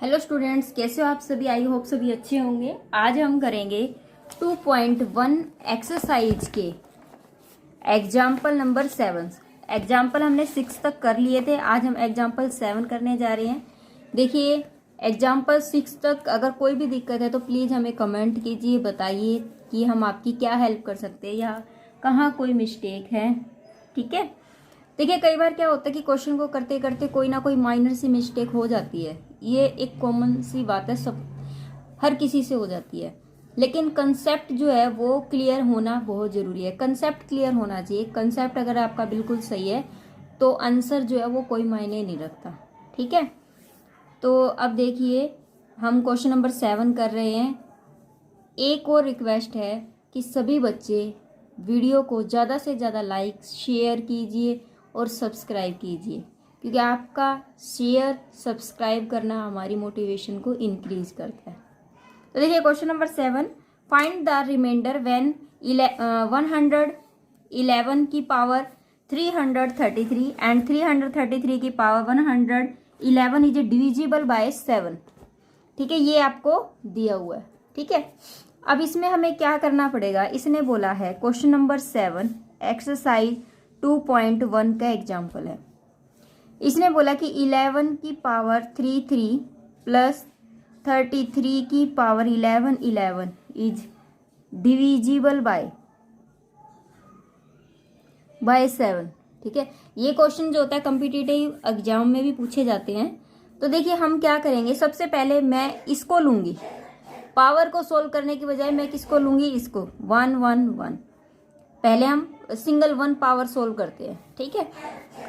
Hello students, कैसे हो आप सभी। आई होप सभी अच्छे होंगे। आज हम करेंगे 2.1 एक्सरसाइज के एग्जाम्पल नंबर 7। एग्जाम्पल हमने 6 तक कर लिए थे, आज हम एग्जाम्पल 7 करने जा रहे हैं। देखिए, एग्जाम्पल 6 तक अगर कोई भी दिक्कत है तो प्लीज़ हमें कमेंट कीजिए, बताइए कि हम आपकी क्या हेल्प कर सकते हैं या कहाँ कोई मिस्टेक है। ठीक है। देखिए, कई बार क्या होता है कि क्वेश्चन को करते करते कोई ना कोई माइनर सी मिस्टेक हो जाती है। ये एक कॉमन सी बात है, सब हर किसी से हो जाती है। लेकिन कंसेप्ट जो है वो क्लियर होना बहुत ज़रूरी है। कंसेप्ट क्लियर होना चाहिए। कंसेप्ट अगर आपका बिल्कुल सही है तो आंसर जो है वो कोई मायने नहीं रखता। ठीक है। तो अब देखिए, हम क्वेश्चन नंबर 7 कर रहे हैं। एक और रिक्वेस्ट है कि सभी बच्चे वीडियो को ज़्यादा से ज़्यादा लाइक शेयर कीजिए और सब्सक्राइब कीजिए, क्योंकि आपका शेयर सब्सक्राइब करना हमारी मोटिवेशन को इंक्रीज करता है। तो देखिए, question number 7, find the remainder when 111 की पावर 333 एंड 333 की पावर 111 इज डिविजिबल बाय 7। ठीक है, ये आपको दिया हुआ है। ठीक है। अब इसमें हमें क्या करना पड़ेगा। इसने बोला है क्वेश्चन नंबर 7 एक्सरसाइज 2.1 का एग्जाम्पल है। इसने बोला कि 11 की पावर 33 प्लस 33 की पावर 11 इज डिविजिबल बाय 7। ठीक है। ये क्वेश्चन जो होता है कॉम्पिटिटिव एग्जाम में भी पूछे जाते हैं। तो देखिए, हम क्या करेंगे, सबसे पहले मैं इसको लूंगी। पावर को सोल्व करने की बजाय मैं किसको लूंगी, इसको 1 1 1। पहले हम सिंगल 1 पावर सोल्व करते हैं। ठीक है।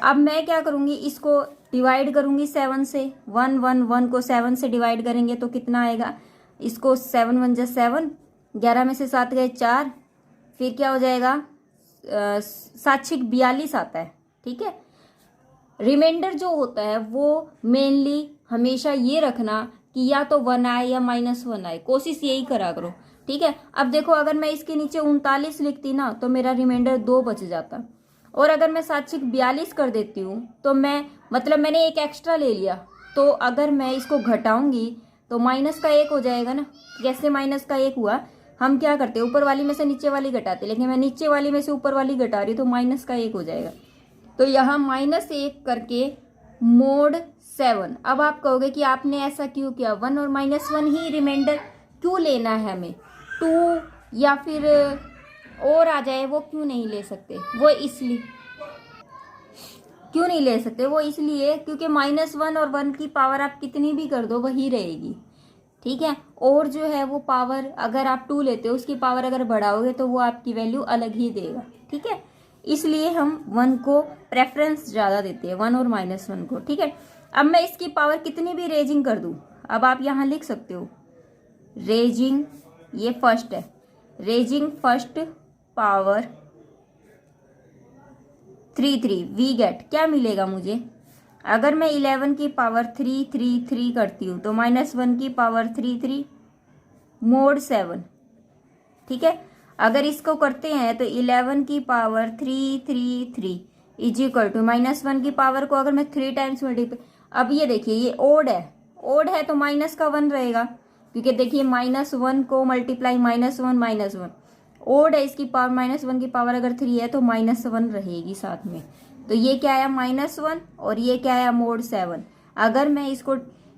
अब मैं क्या करूंगी, इसको डिवाइड करूंगी 7 से। 1 1 1 को 7 से डिवाइड करेंगे तो कितना आएगा, इसको 7 1 जा 7, 11 में से 7 गए 4, फिर क्या हो जाएगा 7 6 42 आता है। ठीक है। रिमाइंडर जो होता है वो मेनली हमेशा ये रखना कि या तो 1 आए या -1 आए, कोशिश यही करा करो। ठीक है। अब देखो, अगर मैं इसके नीचे 39 लिखती ना तो मेरा रिमाइंडर 2 बच जाता, और अगर मैं 7 6 42 कर देती हूँ तो मैंने एक एक्स्ट्रा ले लिया। तो अगर मैं इसको घटाऊंगी तो माइनस का 1 हो जाएगा ना। जैसे माइनस का 1 हुआ, हम क्या करते हैं, ऊपर वाली में से नीचे वाली घटाते, लेकिन मैं नीचे वाली में से ऊपर वाली घटा रही हूँ तो माइनस का 1 हो जाएगा। तो यहाँ -1 करके मोड 7। अब आप कहोगे कि आपने ऐसा क्यों किया, 1 और -1 ही रिमाइंडर क्यों लेना है हमें, 2 या फिर और आ जाए वो क्यों नहीं ले सकते। वो इसलिए क्यों नहीं ले सकते, वो इसलिए क्योंकि -1 और 1 की पावर आप कितनी भी कर दो वही रहेगी। ठीक है। और जो है वो पावर, अगर आप 2 लेते हो उसकी पावर अगर बढ़ाओगे तो वो आपकी वैल्यू अलग ही देगा। ठीक है। इसलिए हम 1 को प्रेफरेंस ज़्यादा देते हैं, 1 और -1 को। ठीक है। अब मैं इसकी पावर कितनी भी रेजिंग कर दूं, अब आप यहाँ लिख सकते हो रेजिंग, ये फर्स्ट है, raising first power 33 we get क्या मिलेगा मुझे। अगर मैं 11 की पावर 333 करती हूँ तो -1 की पावर 33 मोड 7। ठीक है। अगर इसको करते हैं तो 11 की पावर 333 इज इक्वल टू -1 की पावर को अगर मैं 3 टाइम्स मल्टीप्लाई, अब ये देखिए ये ओड है, ओड है तो माइनस का 1 रहेगा, क्योंकि देखिए -1 को मल्टीप्लाई -1 ओड है, इसकी पावर -1 की पावर अगर 3 है तो -1 रहेगी साथ में। तो ये क्या आया -1 और ये क्या आया मोड 7। अगर मैं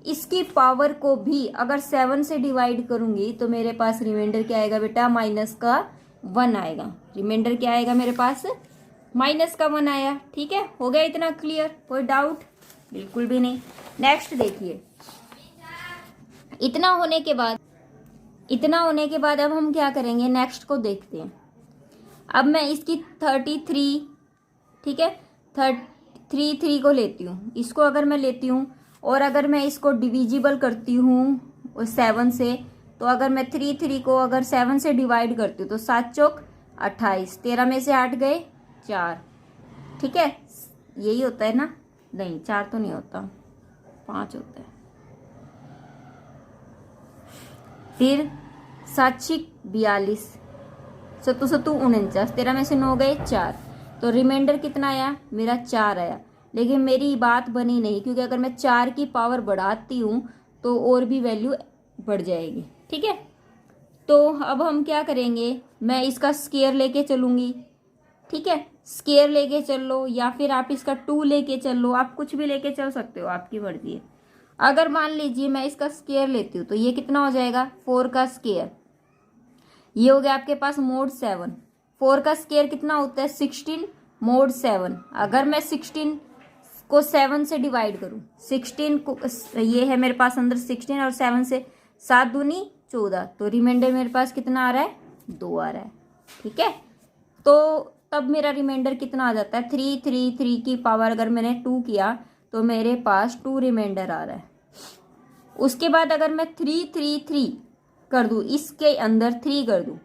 इसकी पावर को भी अगर 7 से डिवाइड करूंगी तो मेरे पास रिमाइंडर क्या आएगा बेटा, -1 आएगा। रिमाइंडर क्या आएगा मेरे पास, -1 आया। ठीक है। हो गया इतना क्लियर, कोई डाउट? बिल्कुल भी नहीं। नेक्स्ट देखिए, इतना होने के बाद अब हम क्या करेंगे, नेक्स्ट को देखते हैं। अब मैं इसकी 33, ठीक है, 33 को लेती हूँ। इसको अगर मैं लेती हूँ और अगर मैं इसको डिविजिबल करती हूँ 7 से, तो अगर मैं 33 को अगर 7 से डिवाइड करती हूँ तो 7 चौक 28, 13 में से 8 गए 4। ठीक है। यही होता है ना, नहीं 4 तो नहीं होता, 5 होता है। फिर 7 6 42, 7 7 49, 13 में से 9 गए 4, तो रिमाइंडर कितना आया मेरा 4 आया। लेकिन मेरी बात बनी नहीं, क्योंकि अगर मैं 4 की पावर बढ़ाती हूँ तो और भी वैल्यू बढ़ जाएगी। ठीक है, तो अब हम क्या करेंगे, मैं इसका स्केयर लेके चलूँगी। ठीक है, स्केयर लेके चल लो या फिर आप इसका 2 लेके चल लो, आप कुछ भी लेके चल सकते हो, आपकी मर्जी है। अगर मान लीजिए मैं इसका स्केयर लेती हूँ तो ये कितना हो जाएगा, 4 का स्केयर, ये हो गया आपके पास mod 7। 4 का स्केयर कितना होता है, 16 mod 7। अगर मैं 16 को 7 से डिवाइड करूँ, 16 को, ये है मेरे पास अंदर 16 और 7 से 7 दूनी 14, तो रिमाइंडर मेरे पास कितना आ रहा है, 2 आ रहा है। ठीक है, तो तब मेरा रिमाइंडर कितना आ जाता है, 3 की पावर अगर मैंने 2 किया तो मेरे पास 2 रिमाइंडर आ रहा है। उसके बाद अगर मैं 3 कर दूँ, इसके अंदर 3 कर दूँ,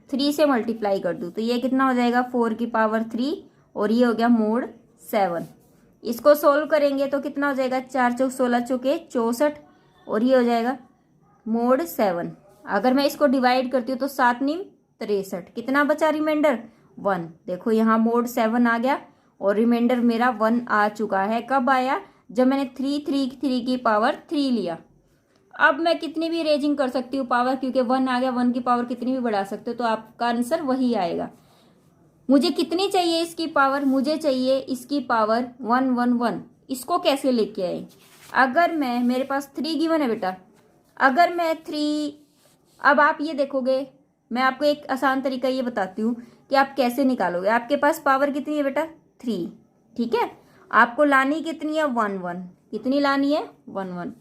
3 से मल्टीप्लाई कर दूँ, तो ये कितना हो जाएगा, 4 की पावर 3, और ये हो गया mod 7। इसको सोल्व करेंगे तो कितना हो जाएगा, 4 चौक 16 चौके 64, और ये हो जाएगा mod 7। अगर मैं इसको डिवाइड करती हूँ तो 7 नीम 63, कितना बचा रिमाइंडर, 1। देखो यहाँ mod 7 आ गया और रिमाइंडर मेरा 1 आ चुका है। कब आया, जब मैंने 3 की पावर 3 लिया। अब मैं कितनी भी रेजिंग कर सकती हूँ पावर, क्योंकि 1 आ गया, 1 की पावर कितनी भी बढ़ा सकते हो, तो आपका आंसर वही आएगा। मुझे कितनी चाहिए इसकी पावर, मुझे चाहिए इसकी पावर 111। इसको कैसे लेके आए, अगर मैं, मेरे पास 3 गिवन है बेटा, अगर मैं 3, अब आप ये देखोगे, मैं आपको एक आसान तरीका ये बताती हूँ कि आप कैसे निकालोगे। आपके पास पावर कितनी है बेटा, 3। ठीक है, आपको लानी कितनी है, 11। कितनी लानी है, 11।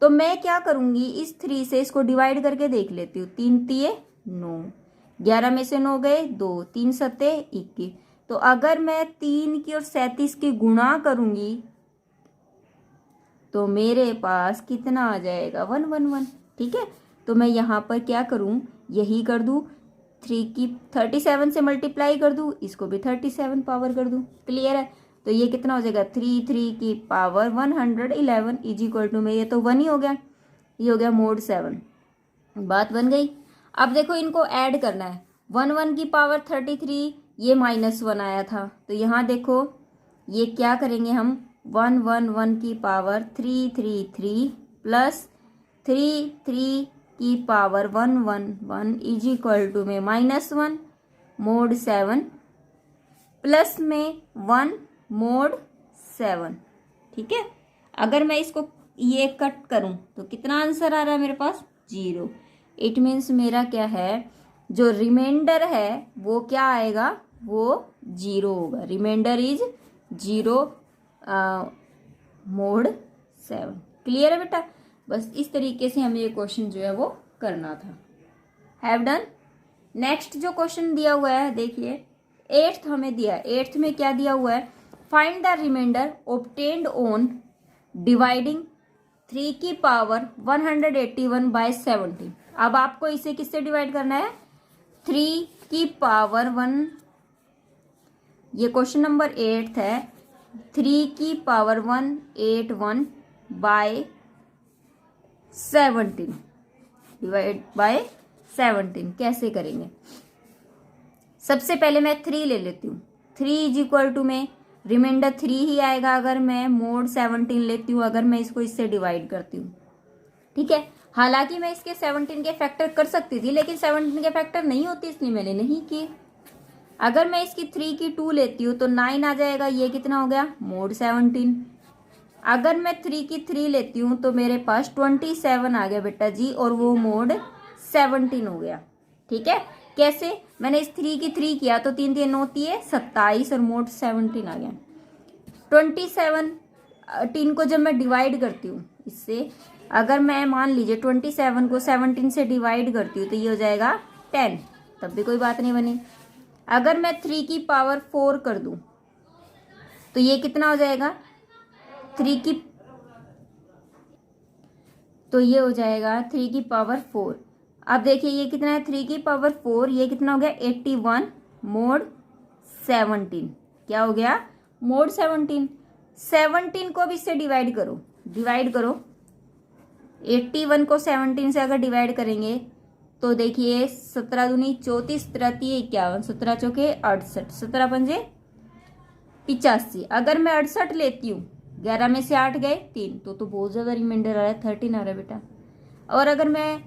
तो मैं क्या करूँगी, इस 3 से इसको डिवाइड करके देख लेती हूँ। 3 तिये 9, 11 में से 9 गए 2, 3 सत्ते 21। तो अगर मैं 3 की और 37 की गुणा करूँगी तो मेरे पास कितना आ जाएगा, 111। ठीक है, तो मैं यहाँ पर क्या करूँ, यही कर दूँ, 3 की 37 से मल्टीप्लाई कर दूँ, इसको भी 37 पावर कर दूँ। क्लियर है, तो ये कितना हो जाएगा, 3 की पावर 111 इज इक्वल टू में, ये तो 1 ही हो गया, ये हो गया mod 7। बात बन गई। अब देखो इनको ऐड करना है, 1 की पावर 33, ये -1 आया था, तो यहाँ देखो ये क्या करेंगे हम, 1 की पावर 3 प्लस 3 की पावर 1 इज इक्वल टू में -1 mod 7 प्लस में 1 mod 7। ठीक है, अगर मैं इसको ये कट करूं तो कितना आंसर आ रहा है मेरे पास, 0। इट मीन्स मेरा क्या है, जो रिमाइंडर है वो क्या आएगा, वो 0 होगा। Reminder is 0 mod 7। क्लियर है बेटा, बस इस तरीके से हमें ये क्वेश्चन जो है वो करना था। Have done. नेक्स्ट जो क्वेश्चन दिया हुआ है, देखिए 8th हमें दिया है। 8th में क्या दिया हुआ है, find the remainder obtained on dividing 3 की पावर 181 बाय 17। अब आपको इसे किससे डिवाइड करना है, 3 की पावर 1, ये क्वेश्चन नंबर 8 है, 3 की पावर 181 बाय 17 डिवाइड बाय 17 कैसे करेंगे। सबसे पहले मैं 3 ले लेती हूँ, 3 इज इक्वल टू में रिमाइंडर 3 ही आएगा अगर मैं mod 17 लेती हूँ, अगर मैं इसको इससे डिवाइड करती हूँ। ठीक है, हालांकि मैं इसके 17 के फैक्टर कर सकती थी, लेकिन 17 के फैक्टर नहीं होती, इसलिए मैंने नहीं किए। अगर मैं इसकी 3 की 2 लेती हूँ तो 9 आ जाएगा, ये कितना हो गया, mod 17। अगर मैं 3 की 3 लेती हूँ तो मेरे पास 27 आ गया बेटा जी, और वो mod 17 हो गया। ठीक है, कैसे, मैंने इस 3 की 3 किया तो 3 3 9 27 और mod 17 आ गया। 27 को जब मैं डिवाइड करती हूँ इससे, अगर मैं मान लीजिए 27 को 17 से डिवाइड करती हूँ तो ये हो जाएगा 10, तब भी कोई बात नहीं बनी। अगर मैं 3 की पावर 4 कर दूँ तो ये कितना हो जाएगा, 3 की, तो ये हो जाएगा 3 की पावर 4। अब देखिए ये कितना है, 3 की पावर 4, ये कितना हो गया, 81 mod 17। क्या हो गया, mod 17। 17 को भी इससे डिवाइड करो, डिवाइड करो, 81 को 17 से अगर डिवाइड करेंगे तो देखिए 17 दूनी 34, 3 51, 17 चौके 68, 17 पंजे 85। अगर मैं 68 लेती हूँ 11 में से 8 गए 3, तो बहुत ज़्यादा रिमाइंडर आ रहा है, 13 आ रहा है बेटा। और अगर मैं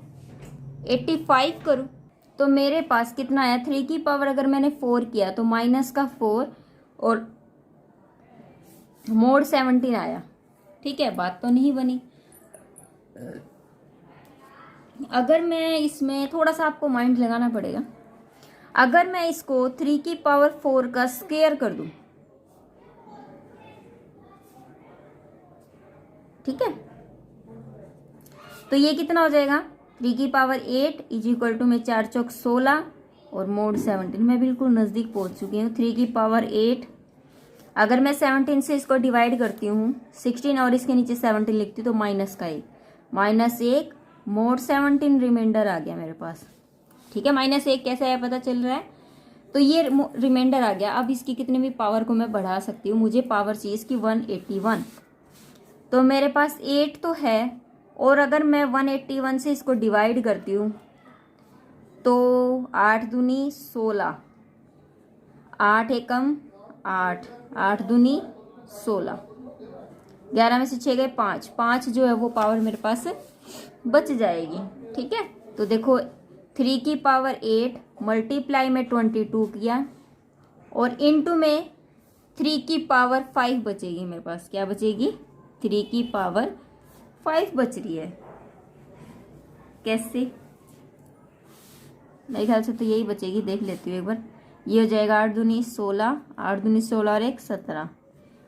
85 करूँ तो मेरे पास कितना आया, 3 की पावर अगर मैंने 4 किया तो माइनस का 4 और मोड 17 आया। ठीक है, बात तो नहीं बनी। अगर मैं इसमें थोड़ा सा आपको माइंड लगाना पड़ेगा, अगर मैं इसको 3 की पावर 4 का स्क्वायर कर दूं, ठीक है, तो ये कितना हो जाएगा, 3 की पावर 8 इज इक्वल टू में 4 चौक 16 और मोड 17। मैं बिल्कुल नज़दीक पहुंच चुकी हूँ। 3 की पावर 8 अगर मैं 17 से इसको डिवाइड करती हूँ 16 और इसके नीचे 17 लिखती हूँ तो माइनस का 1, माइनस 1 मोड 17 रिमाइंडर आ गया मेरे पास। ठीक है, माइनस 1 कैसे आया पता चल रहा है, तो ये रिमाइंडर आ गया। अब इसकी कितनी भी पावर को मैं बढ़ा सकती हूँ, मुझे पावर चाहिए इसकी 181, तो मेरे पास 8 तो है, और अगर मैं 181 से इसको डिवाइड करती हूँ तो 8 दूनी 16, 8 एकम 8, 8 दूनी 16, 11 में से 6 गए 5, 5 जो है वो पावर मेरे पास बच जाएगी। ठीक है, तो देखो 3 की पावर 8 मल्टीप्लाई में 22 किया और इनटू में 3 की पावर 5 बचेगी मेरे पास। क्या बचेगी, 3 की पावर 5 बच रही है। कैसे, मेरे ख्याल से तो यही बचेगी, देख लेती हूँ एक बार। ये हो जाएगा 8 दूनी 16, 8 दूनी 16 और 1 17।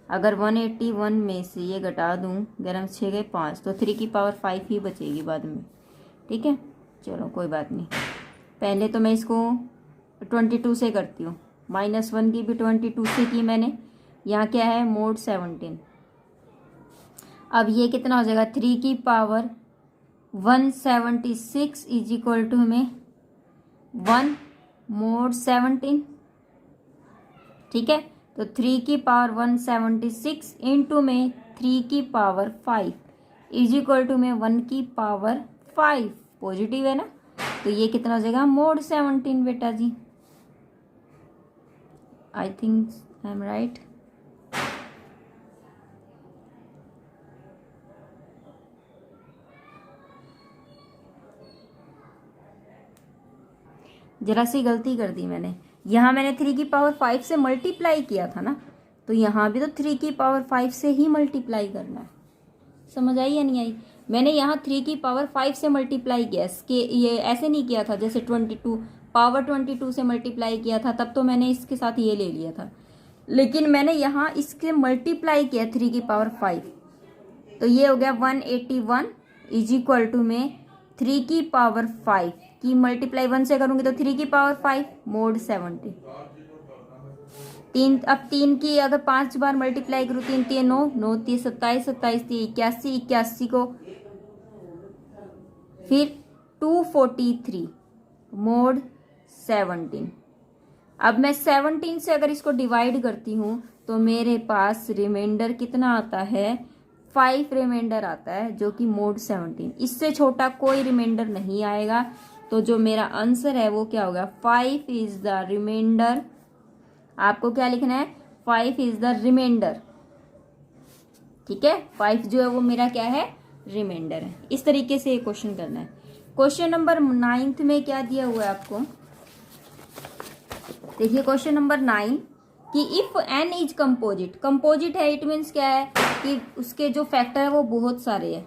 अगर 181 में से ये घटा दूँ, 11 में 6 गए 5, तो 3 की पावर 5 ही बचेगी बाद में। ठीक है, चलो कोई बात नहीं। पहले तो मैं इसको 22 से करती हूँ, -1 की भी 22 से की मैंने। यहाँ क्या है, मोड 17। अब ये कितना हो जाएगा, 3 की पावर 176 इज इक्वल टू में 1 मोड 17। ठीक है, तो 3 की पावर 176 इंटू में 3 की पावर 5 इज इक्वल टू में 1 की पावर 5, पॉजिटिव है ना, तो ये कितना हो जाएगा, मोड 17 बेटा जी। I think I am right. जरा सी गलती कर दी मैंने, यहाँ मैंने 3 की पावर 5 से मल्टीप्लाई किया था ना, तो यहाँ भी तो 3 की पावर 5 से ही मल्टीप्लाई करना है। समझ आई या नहीं आई, मैंने यहाँ 3 की पावर 5 से मल्टीप्लाई किया, इसके ये ऐसे नहीं किया था जैसे 22 पावर 22 से मल्टीप्लाई किया था, तब तो मैंने इसके साथ ये ले लिया था, लेकिन मैंने यहाँ इसके मल्टीप्लाई किया 3 की पावर 5, तो ये हो गया 181 इज इक्वल टू में 3 की पावर 5 की मल्टीप्लाई 1 से करूंगी तो 3 की पावर 5 मोड 17। अब 3 की अगर 5 बार मल्टीप्लाई करूँ, 3 3 9, 9 3 27, 27 3 81, 81 को फिर 243 मोड 17। अब मैं 17 से अगर इसको डिवाइड करती हूँ तो मेरे पास रिमाइंडर कितना आता है, 5 रिमाइंडर आता है, जो कि मोड 17। इससे छोटा कोई रिमाइंडर नहीं आएगा, तो जो मेरा आंसर है वो क्या होगा, 5 इज द रिमाइंडर। आपको क्या लिखना है, 5 इज द रिमाइंडर। ठीक है, 5 जो है वो मेरा क्या है, रिमाइंडर है। इस तरीके से ये क्वेश्चन करना है। क्वेश्चन नंबर 9 में क्या दिया हुआ है आपको, देखिए क्वेश्चन नंबर 9 कि if n is composite, composite है इट मीन्स क्या है कि उसके जो फैक्टर है वो बहुत सारे हैं।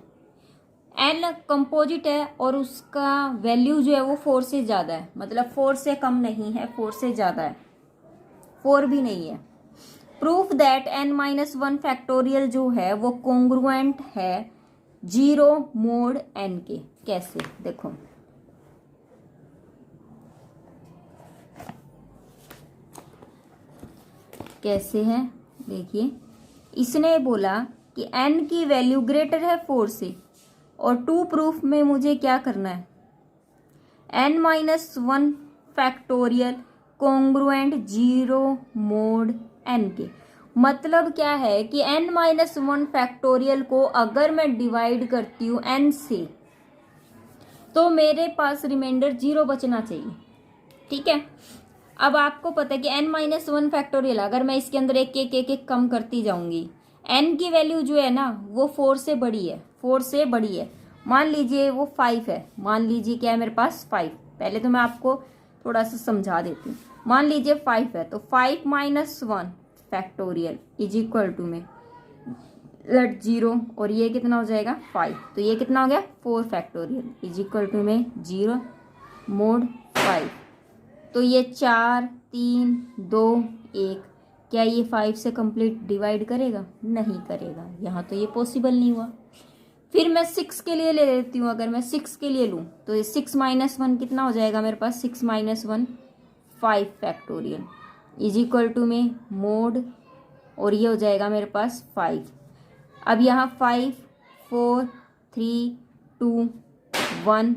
n कंपोजिट है और उसका वैल्यू जो है वो 4 से ज़्यादा है, मतलब 4 से कम नहीं है, 4 से ज़्यादा है, 4 भी नहीं है। प्रूफ दैट n-1 फैक्टोरियल जो है वो कॉन्ग्रुएंट है 0 मोड n के। कैसे, देखो कैसे है, देखिए इसने बोला कि n की वैल्यू ग्रेटर है 4 से, और 2 प्रूफ में मुझे क्या करना है, n-1 factorial congruent 0 mode n के। मतलब क्या है कि n-1 फैक्टोरियल को अगर मैं डिवाइड करती हूँ n से, तो मेरे पास रिमाइंडर 0 बचना चाहिए। ठीक है, अब आपको पता है कि n-1 फैक्टोरियल अगर मैं इसके अंदर एक एक कम करती जाऊंगी, n की वैल्यू जो है ना वो 4 से बड़ी है, 4 से बड़ी है। मान लीजिए वो 5 है, मान लीजिए क्या है मेरे पास 5। पहले तो मैं आपको थोड़ा सा समझा देती हूँ। मान लीजिए 5 है तो 5 minus 1 factorial is equal to में लेट 0 और ये कितना हो जाएगा 5, तो ये कितना हो गया 4 फैक्टोरियल इज इक्वल टू में 0 मोड 5। तो ये 4 3 2 1, क्या ये 5 से कंप्लीट डिवाइड करेगा? नहीं करेगा, यहाँ तो ये पॉसिबल नहीं हुआ। फिर मैं 6 के लिए ले लेती हूँ। अगर मैं 6 के लिए लूँ तो ये 6 माइनस 1 कितना हो जाएगा मेरे पास? 6 minus 1 5 factorial is equal to में मोड, और ये हो जाएगा मेरे पास 5। अब यहाँ 5 4 3 2 1,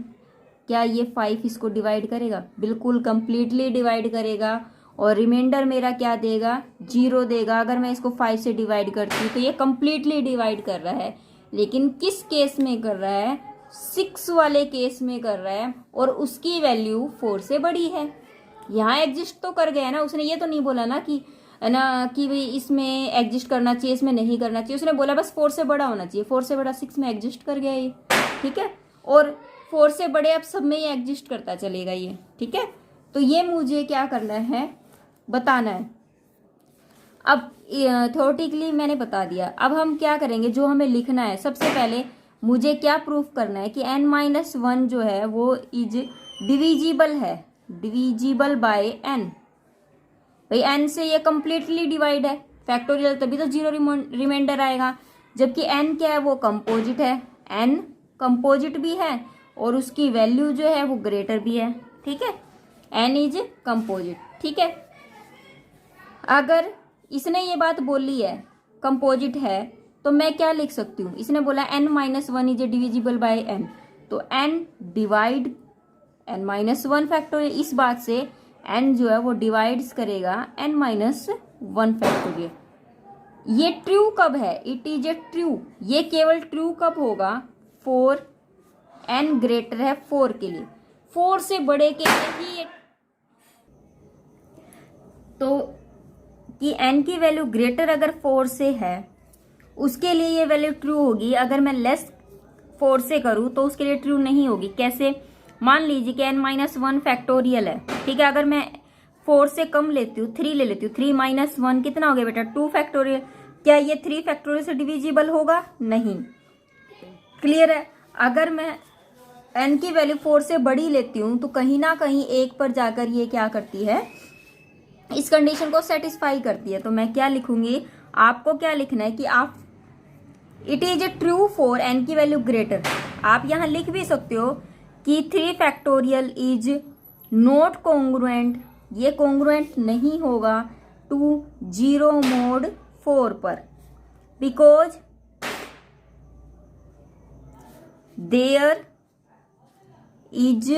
क्या ये 5 इसको डिवाइड करेगा? बिल्कुल कंप्लीटली डिवाइड करेगा, और रिमाइंडर मेरा क्या देगा? 0 देगा। अगर मैं इसको 5 से डिवाइड करती हूँ तो ये कंप्लीटली डिवाइड कर रहा है, लेकिन किस केस में कर रहा है? 6 वाले केस में कर रहा है, और उसकी वैल्यू 4 से बड़ी है। यहाँ एग्जिस्ट तो कर गया ना, उसने ये तो नहीं बोला ना कि भाई इसमें एग्जिस्ट करना चाहिए, इसमें नहीं करना चाहिए। उसने बोला बस 4 से बड़ा होना चाहिए। 4 से बड़ा 6 में एग्जिस्ट कर गया ये, ठीक है। और 4 से बड़े अब सब में ही एग्जिस्ट करता चलेगा ये, ठीक है। तो ये मुझे क्या करना है? बताना है। अब थ्योरेटिकली मैंने बता दिया। अब हम क्या करेंगे? जो हमें लिखना है, सबसे पहले मुझे क्या प्रूफ करना है कि n-1 जो है वो इज डिविजिबल है, डिविजिबल बाय n। भाई n से ये कंप्लीटली डिवाइड है, फैक्टोरियल, तभी तो 0 रिमाइंडर आएगा। जबकि n क्या है? वो कंपोजिट है, n कंपोजिट भी है और उसकी वैल्यू जो है वो ग्रेटर भी है, ठीक है। n इज कंपोजिट, ठीक है। अगर इसने ये बात बोली है कंपोजिट है, तो मैं क्या लिख सकती हूँ? इसने बोला n-1 is divisible by n, तो n डिवाइड n-1 फैक्टोरियल। इस बात से n जो है वो डिवाइड्स करेगा n-1 फैक्टोरियल। ये ट्रू कब है? It is a true. ये केवल ट्रू कब होगा? 4 n ग्रेटर है 4 के लिए, 4 से बड़े के लिए ही ये, तो कि n की वैल्यू ग्रेटर अगर 4 से है उसके लिए ये वैल्यू ट्रू होगी। अगर मैं लेस 4 से करूँ तो उसके लिए ट्रू नहीं होगी। कैसे? मान लीजिए कि n-1 फैक्टोरियल है, ठीक है। अगर मैं 4 से कम लेती हूँ, 3 ले लेती हूँ, 3 माइनस 1 कितना हो गया बेटा? 2 फैक्टोरियल। क्या ये 3 फैक्टोरियल से डिविजिबल होगा? नहीं। क्लियर है? अगर मैं n की वैल्यू 4 से बड़ी लेती हूँ तो कहीं ना कहीं 1 पर जाकर ये क्या करती है? इस कंडीशन को सेटिस्फाई करती है। तो मैं क्या लिखूंगी? आपको क्या लिखना है कि आप it is a true for n की वैल्यू ग्रेटर। आप यहाँ लिख भी सकते हो कि 3 फैक्टोरियल इज नॉट कॉन्ग्रुएंट, ये कॉन्ग्रुएंट नहीं होगा टू 0 मोड 4 पर, because there is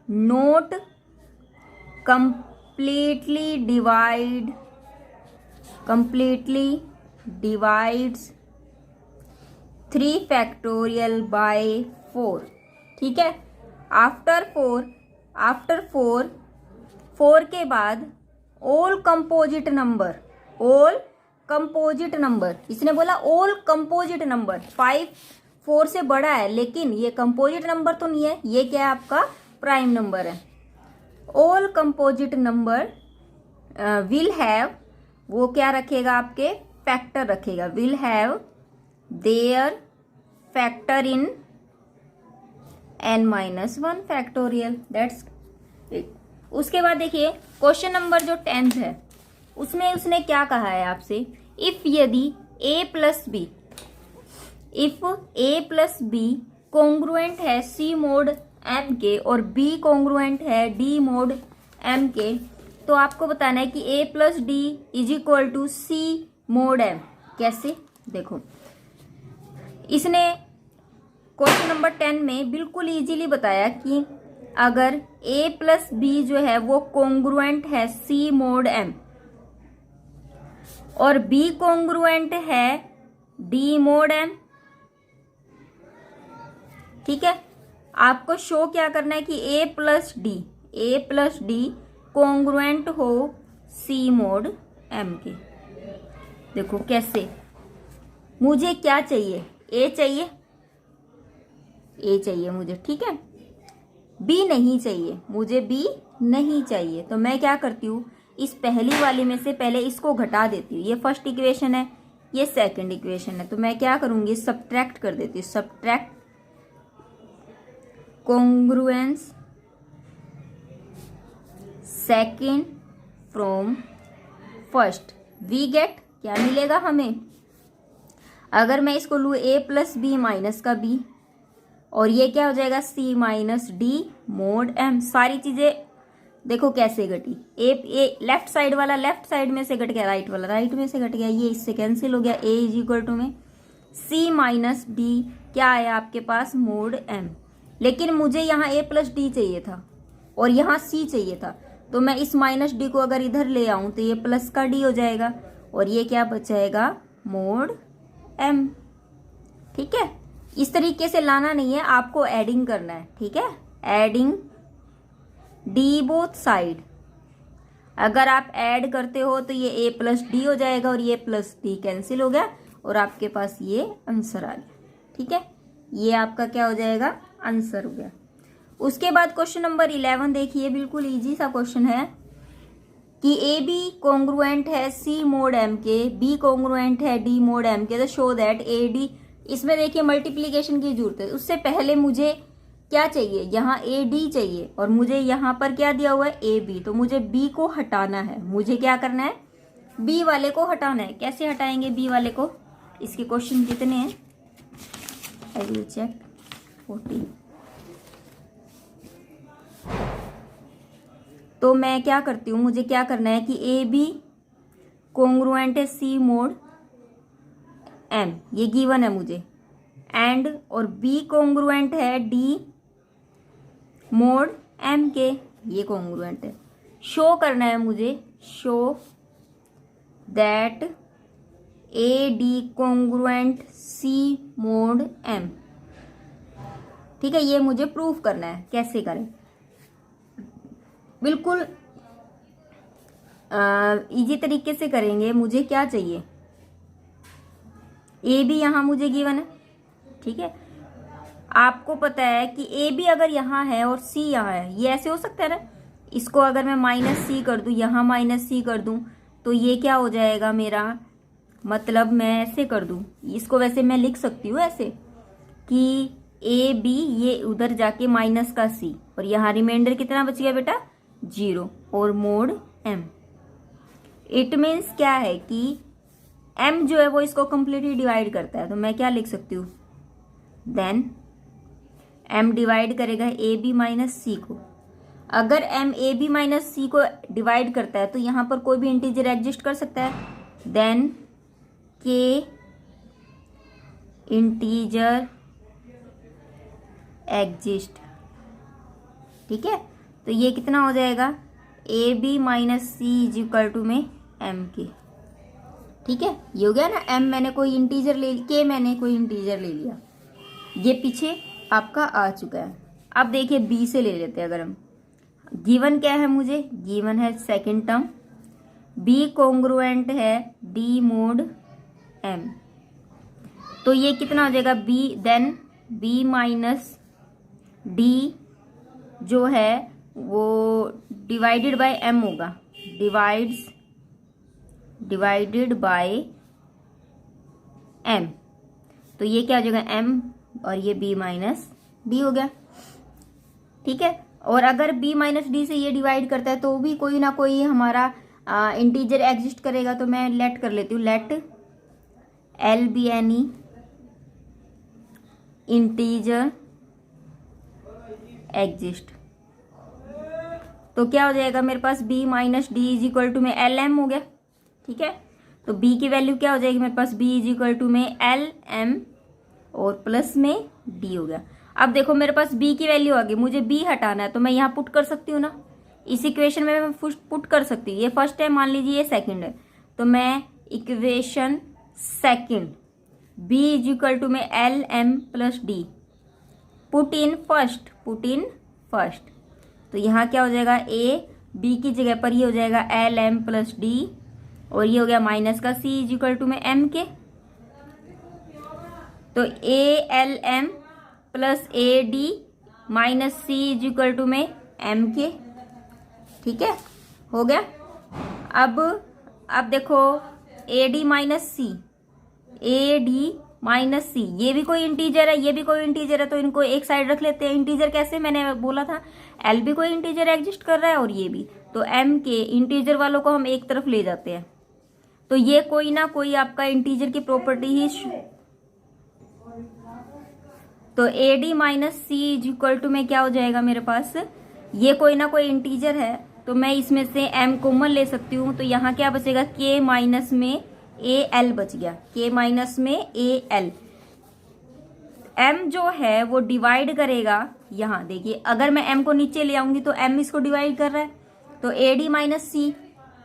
not completely divides 3 factorial by 4, ठीक है। आफ्टर 4 के बाद ऑल कंपोजिट नंबर, इसने बोला ऑल कंपोजिट नंबर। 5 4 से बड़ा है लेकिन ये कंपोजिट नंबर तो नहीं है, ये क्या है? आपका प्राइम नंबर है। All composite number will have, वो क्या रखेगा? आपके फैक्टर रखेगा, will have their factor in n-1 factorial, that's it. उसके बाद देखिए क्वेश्चन नंबर जो 10th है उसमें उसने क्या कहा है आपसे? इफ यदि a प्लस बी कॉन्ग्रुएंट है c मोड m के और b कॉन्ग्रुएंट है d मोड m के, तो आपको बताना है कि a plus D is equal to c mod m। कैसे? देखो, इसने क्वेश्चन नंबर 10 में बिल्कुल इजीली बताया कि अगर a प्लस बी जो है वो कॉन्ग्रुएंट है c मोड m और b कॉन्ग्रुएंट है d मोड m, ठीक है। आपको शो क्या करना है कि a प्लस डी कॉन्ग्रुएंट हो c मोड m के। देखो कैसे, मुझे क्या चाहिए, ए चाहिए, ए चाहिए मुझे, ठीक है, बी नहीं चाहिए, मुझे बी नहीं चाहिए। तो मैं क्या करती हूँ, इस पहली वाली में से पहले इसको घटा देती हूँ। ये फर्स्ट इक्वेशन है, ये सेकंड इक्वेशन है, तो मैं क्या करूँगी, सब्ट्रैक्ट कर देती हूँ। Subtract congruence second from first, we get, क्या मिलेगा हमें, अगर मैं इसको लूँ ए प्लस बी माइनस का बी, और ये क्या हो जाएगा, C minus D mod M. सारी चीजें देखो कैसे घटी, ए लेफ्ट साइड वाला लेफ्ट साइड में से घट गया, राइट वाला राइट में से घट गया, ये इससे कैंसिल हो गया। ए इज इक्वल टू में सी माइनस डी क्या है आपके पास, मोड एम। लेकिन मुझे यहाँ ए प्लस डी चाहिए था और यहाँ सी चाहिए था, तो मैं इस माइनस डी को अगर इधर ले आऊं तो ये प्लस का डी हो जाएगा और ये क्या बचाएगा, मोड एम। ठीक है, इस तरीके से लाना नहीं है, आपको एडिंग करना है। ठीक है, एडिंग डी बोथ साइड, अगर आप ऐड करते हो तो ये ए प्लस डी हो जाएगा और ये प्लस डी कैंसिल हो गया और आपके पास ये आंसर आ गया। ठीक है, ये आपका क्या हो जाएगा, आंसर हो गया। उसके बाद क्वेश्चन नंबर 11 देखिए, बिल्कुल इजी सा क्वेश्चन है कि ए बी कॉन्ग्रुएंट है सी मोड एम के, बी कॉन्ग्रुएंट है डी मोड एम के, तो शो दैट ए डी। इसमें देखिए मल्टीप्लीकेशन की जरूरत है, उससे पहले मुझे क्या चाहिए, यहाँ ए डी चाहिए और मुझे यहाँ पर क्या दिया हुआ है, ए बी, तो मुझे बी को हटाना है। मुझे क्या करना है, बी वाले को हटाना है। कैसे हटाएंगे बी वाले को, इसके क्वेश्चन कितने हैं, आई विल चेक 14। तो मैं क्या करती हूँ, मुझे क्या करना है कि ए बी कॉन्ग्रुएंट है सी मोड एम, ये गिवन है मुझे, एंड और बी कॉन्ग्रुएंट है डी मोड एम के, ये कॉन्ग्रुएंट है। शो करना है मुझे, show that A D congruent C mod M. ठीक है, ये मुझे प्रूफ करना है। कैसे करें, बिल्कुल इजी तरीके से करेंगे। मुझे क्या चाहिए, ए बी यहाँ मुझे गिवन है। ठीक है, आपको पता है कि ए बी अगर यहाँ है और सी यहाँ है, ये ऐसे हो सकता है ना, इसको अगर मैं माइनस सी कर दूं, यहाँ माइनस सी कर दूं, तो ये क्या हो जाएगा मेरा, मतलब मैं ऐसे कर दूं, इसको वैसे मैं लिख सकती हूँ ऐसे कि ए बी ये उधर जाके माइनस का सी, और यहाँ रिमाइंडर कितना बच गया बेटा, 0 और मोड एम। इट मीन्स क्या है कि एम जो है वो इसको कंप्लीटली डिवाइड करता है, तो मैं क्या लिख सकती हूँ, देन एम डिवाइड करेगा ए बी माइनस सी को। अगर एम ए बी माइनस सी को डिवाइड करता है तो यहाँ पर कोई भी इंटीजर एग्जिस्ट कर सकता है, देन के इंटीजर एग्जिस्ट। ठीक है, तो ये कितना हो जाएगा, A B minus C is equal to में एम के। ठीक है, ये हो गया ना, एम मैंने कोई इंटीजर ले, के मैंने कोई इंटीजर ले लिया, ये पीछे आपका आ चुका है। अब देखिए बी से ले लेते हैं, अगर हम गिवन क्या है, मुझे गिवन है सेकंड टर्म बी कॉन्ग्रुएंट है डी मोड एम, तो ये कितना हो जाएगा B, then B minus D जो है वो डिवाइडेड बाय एम होगा, डिवाइडेड बाय एम, तो ये क्या हो जाएगा एम और ये बी माइनस डी हो गया। ठीक है, और अगर बी माइनस डी से ये डिवाइड करता है तो भी कोई ना कोई हमारा इंटीजर एग्जिस्ट करेगा, तो मैं लेट कर लेती हूँ, लेट एल बी एन ई इंटीजर एग्जिस्ट। तो क्या हो जाएगा मेरे पास, b minus D is equal to में एल एम हो गया। ठीक है, तो b की वैल्यू क्या हो जाएगी मेरे पास, b इज इक्वल टू में एल एम और प्लस में d हो गया। अब देखो मेरे पास b की वैल्यू आ गई, मुझे b हटाना है, तो मैं यहाँ पुट कर सकती हूँ ना, इस इक्वेशन में मैं पुट कर सकती हूँ। ये फर्स्ट है, मान लीजिए ये सेकंड है, तो मैं equation second b is equal to में L M plus D put in first, तो यहाँ क्या हो जाएगा, ए बी की जगह पर ये हो जाएगा एल एम प्लस डी और ये हो गया माइनस का c इज इक्वल टू में m के। तो ALM plus AD minus c is equal to में m के। ठीक है, हो गया। अब देखो AD माइनस सी, AD माइनस सी, ये भी कोई इंटीजर है, ये भी कोई इंटीजर है, तो इनको एक साइड रख लेते हैं। इंटीजर कैसे, मैंने बोला था L भी कोई इंटीजर एग्जिस्ट कर रहा है और ये भी, तो M के इंटीजर वालों को हम एक तरफ ले जाते हैं। तो ये कोई ना कोई आपका इंटीजर की प्रॉपर्टी ही, तो AD माइनस सी इज इक्वल टू में क्या हो जाएगा मेरे पास, ये कोई ना कोई इंटीजर है तो मैं इसमें से m कॉमन ले सकती हूँ। तो यहाँ क्या बचेगा, k माइनस में AL बच गया, k माइनस में AL। m जो है वो डिवाइड करेगा, यहाँ देखिए अगर मैं m को नीचे ले आऊंगी तो m इसको डिवाइड कर रहा है, तो AD माइनस सी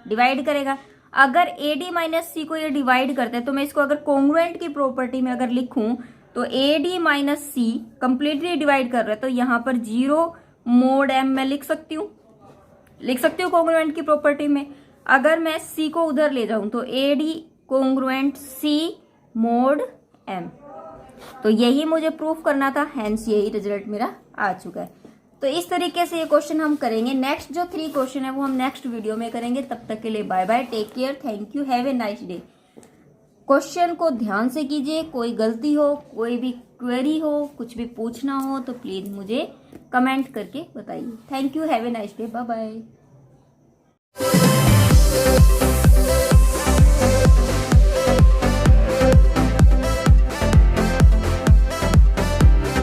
डिवाइड करेगा। अगर AD माइनस सी को ये डिवाइड करता है तो मैं इसको अगर कॉन्ग्रुएंट की प्रॉपर्टी में अगर लिखूं तो AD माइनस सी कंप्लीटली डिवाइड कर रहा है, तो यहाँ पर 0 मोड m मैं लिख सकती हूँ कॉन्ग्रुएंट की प्रॉपर्टी में। अगर मैं c को उधर ले जाऊं तो AD congruent c mod m। तो यही मुझे प्रूफ करना था, हेंस यही रिजल्ट मेरा आ चुका है। तो इस तरीके से ये क्वेश्चन हम करेंगे। नेक्स्ट जो 3 क्वेश्चन है वो हम नेक्स्ट वीडियो में करेंगे। तब तक के लिए bye bye, take care, thank you, have a nice day. Question को ध्यान से कीजिए, कोई गलती हो, कोई भी क्वेरी हो, कुछ भी पूछना हो तो प्लीज मुझे कमेंट करके बताइए। Thank you, have a nice day, bye bye.